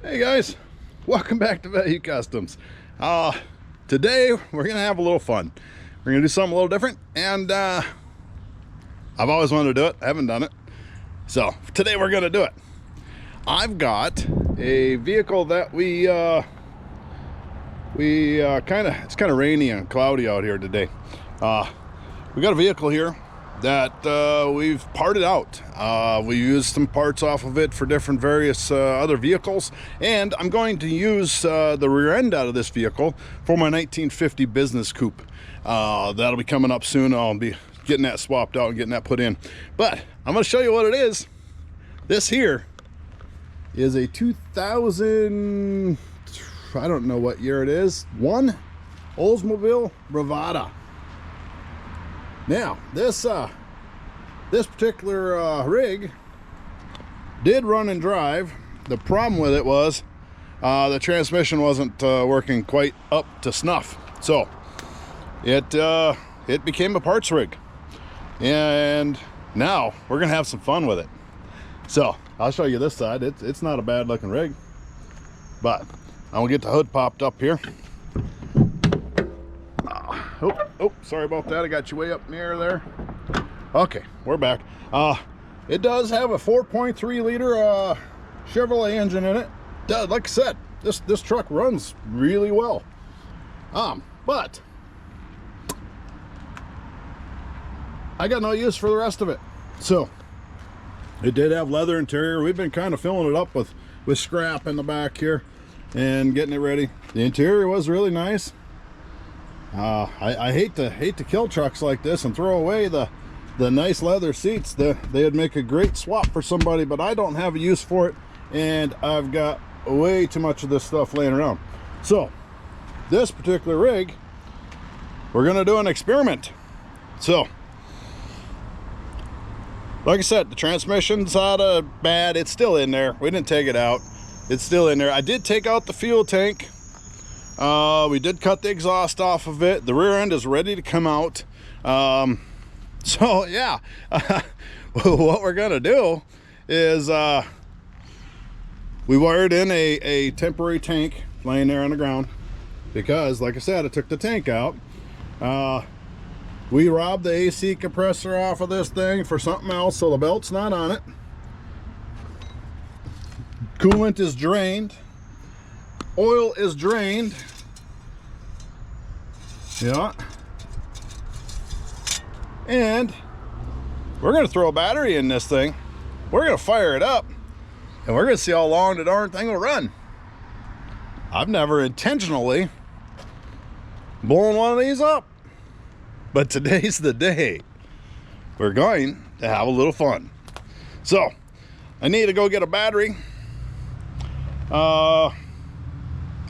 Hey guys, welcome back to Value Customs. Today we're gonna have a little fun. We're gonna do something a little different, and I've always wanted to do it. I haven't done it, so today we're gonna do it. I've got a vehicle that it's kind of rainy and cloudy out here today. We got a vehicle here that we've parted out. We used some parts off of it for different various other vehicles, and I'm going to use the rear end out of this vehicle for my 1950 business coupe. That'll be coming up soon. I'll be getting that swapped out and getting that put in, but I'm going to show you what it is. This here is a 2000, I don't know what year it is, Oldsmobile Bravada. Now, this particular rig did run and drive. The problem with it was the transmission wasn't working quite up to snuff. So it became a parts rig, and now we're gonna have some fun with it. So I'll show you this side. It's not a bad looking rig, but I'm gonna get the hood popped up here. Oh, sorry about that. I got you way up in the air there. Okay, we're back. It does have a 4.3 liter Chevrolet engine in it. Like I said, this truck runs really well. But I got no use for the rest of it. So it did have leather interior. We've been kind of filling it up with scrap in the back here and getting it ready. The interior was really nice. I hate to kill trucks like this and throw away the nice leather seats. They'd make a great swap for somebody, but I don't have a use for it, and I've got way too much of this stuff laying around. So this particular rig, we're gonna do an experiment. So like I said, the transmission's out of bad. It's still in there. We didn't take it out. It's still in there. I did take out the fuel tank. We did cut the exhaust off of it. The rear end is ready to come out. So yeah, what we're gonna do is we wired in a temporary tank laying there on the ground, because like I said, I took the tank out. We robbed the AC compressor off of this thing for something else, so the belt's not on it. Coolant is drained. Oil is drained. Yeah. And we're gonna throw a battery in this thing. We're gonna fire it up, and we're gonna see how long the darn thing will run. I've never intentionally blown one of these up, but today's the day. We're going to have a little fun. So I need to go get a battery.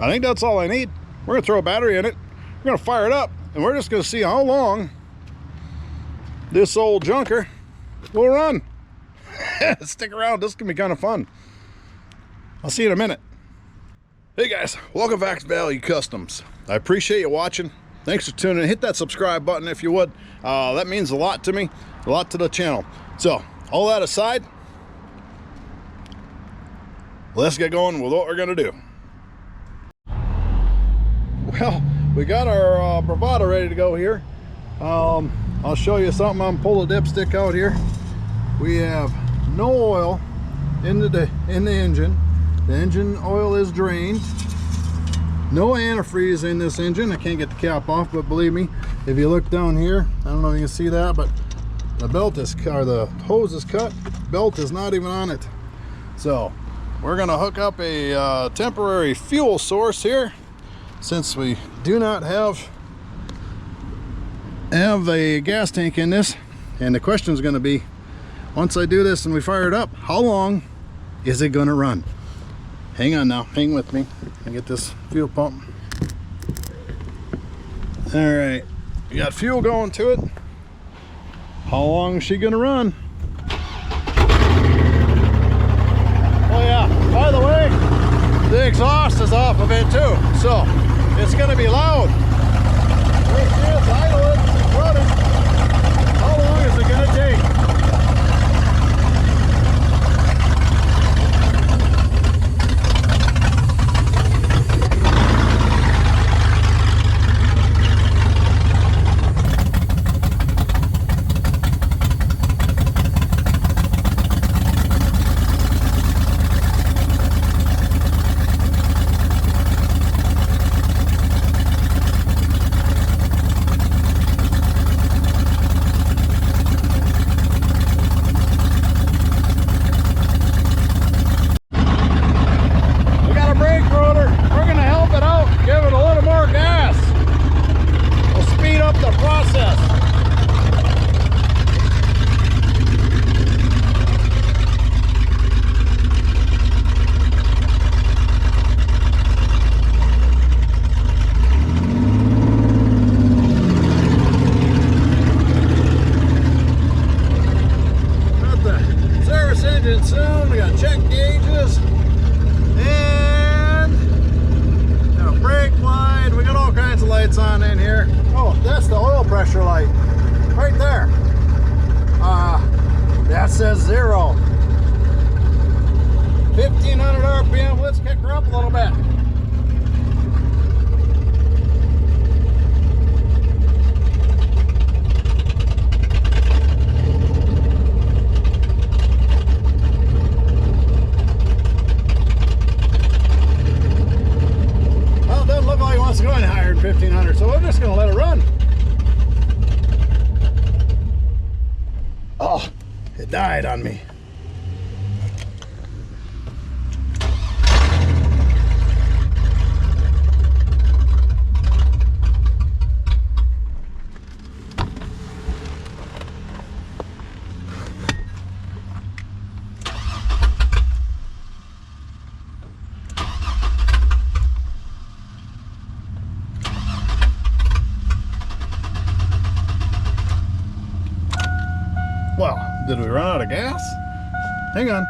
I think that's all I need. We're gonna throw a battery in it, we're gonna fire it up, and we're just gonna see how long this old junker will run. Stick around, this can be kind of fun. I'll see you in a minute. Hey guys, welcome back to Value Customs. I appreciate you watching. Thanks for tuning in. Hit that subscribe button if you would. That means a lot to me, a lot to the channel. So all that aside, let's get going with what we're gonna do. Well, we got our Bravada ready to go here. I'll show you something. I'm pull the dipstick out here. We have no oil in the engine. The engine oil is drained. No antifreeze in this engine. I can't get the cap off, but believe me, if you look down here, I don't know if you can see that, but the belt is, or the hose is cut. Belt is not even on it. So we're gonna hook up a temporary fuel source here, since we do not have a gas tank in this. And the question is going to be, once I do this and we fire it up, how long is it going to run? Hang on now, hang with me. I get this fuel pump. All right, we got fuel going to it. How long is she going to run? Oh yeah, by the way, the exhaust is off of it too, so it's going to be loud. There she is, idle it, it's running. How long is it going to take? That's the oil pressure light right there. That says 0. 1500 RPM. Let's kick her up a little bit. Well, it doesn't look like it wants to go any higher than 1500, so we're just going to let it run. Oh, it died on me. Well, did we run out of gas? Hang on.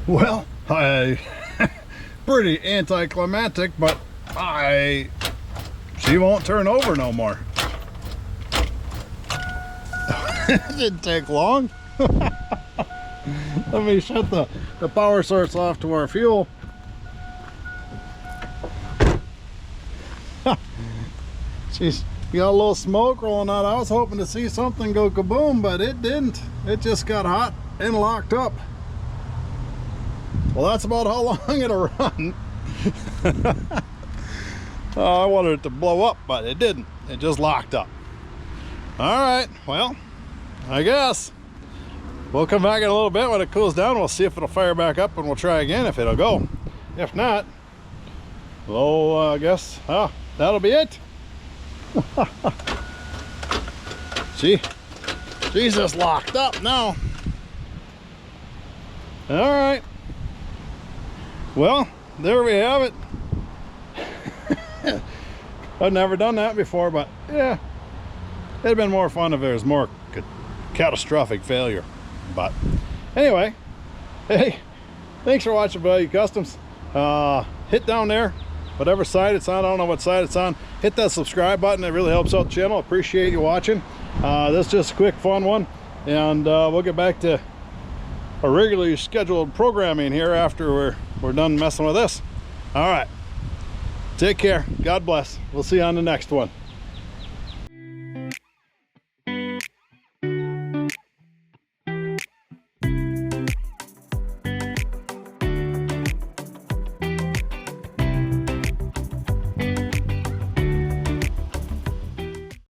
Well, pretty anticlimactic, but she won't turn over no more. It didn't take long. Let me shut the power source off to our fuel. She's got a little smoke rolling out. I was hoping to see something go kaboom, but it didn't. It just got hot and locked up. Well, that's about how long it'll run. Oh, I wanted it to blow up, but it didn't. It just locked up. All right, well, I guess we'll come back in a little bit when it cools down. We'll see if it'll fire back up, and we'll try again if it'll go. If not, well, I guess that'll be it. She's just locked up now. All right. Well, there we have it. I've never done that before, but yeah, it'd been more fun if there was more catastrophic failure. But anyway, hey, thanks for watching Value Customs. Hit down there, whatever side it's on. I don't know what side it's on. Hit that subscribe button. It really helps out the channel. Appreciate you watching. This is just a quick fun one, and we'll get back to a regularly scheduled programming here after we're done messing with this. All right, take care. God bless. We'll see you on the next one.